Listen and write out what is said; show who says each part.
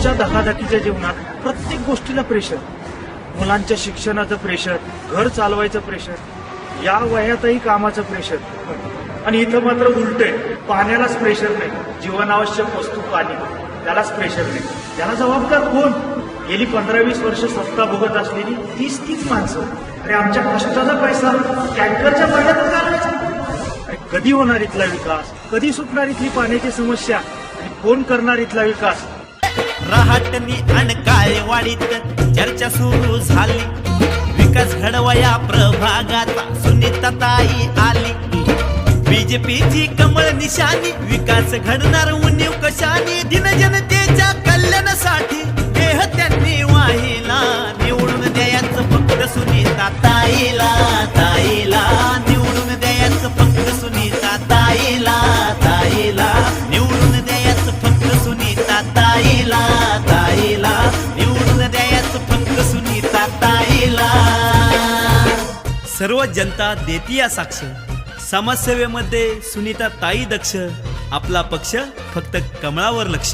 Speaker 1: आजच्या धकाधकीच्या जीवनात प्रत्येक गोष्टीला प्रेशर, मुलांच्या शिक्षणाचं प्रेशर, घर चालवायचं प्रेशर, या वयातही कामाचं प्रेशर. आणि इथं मात्र उलटे, पाण्यालाच प्रेशर नाही, जीवनावश्यक वस्तू पाणी त्यालाच प्रेशर नाही. त्याला जबाबदार कोण? गेली 15-20 वर्ष सत्ता भोगत असलेली तीच माणसं. अरे आमच्या कष्टाचा पैसा टँकरच्या पाण्यातच घालवायचा. अरे कधी होणार इथला विकास? कधी सुटणार इथली पाण्याची समस्या? आणि कोण करणार इथला विकास?
Speaker 2: रहाटणी अन काळेवाडीत चर्चा सुरू झाली. विकास घडवया प्रभागाचा सुनीताताई आली. बीजेपीची कमळ निशाणी, विकास घडणार उणीव कशाने. दिन जनतेच्या कल्याणासाठी देह त्यांनी वाहिला. निवडून द्यायचं फक्त सुनीताताईला, ताईला निवडून द्यायचं फक्त सुनीताताईला, ताईला निवडून द्यायचं फक्त सुनीताताईला, ताईला निवडून द्यायचं फक्त सुनीताताईला. सर्व जनता देती या साक्ष, समाजसेवेमध्ये सुनीताताई दक्ष. आपला पक्ष फक्त कमळावर लक्ष.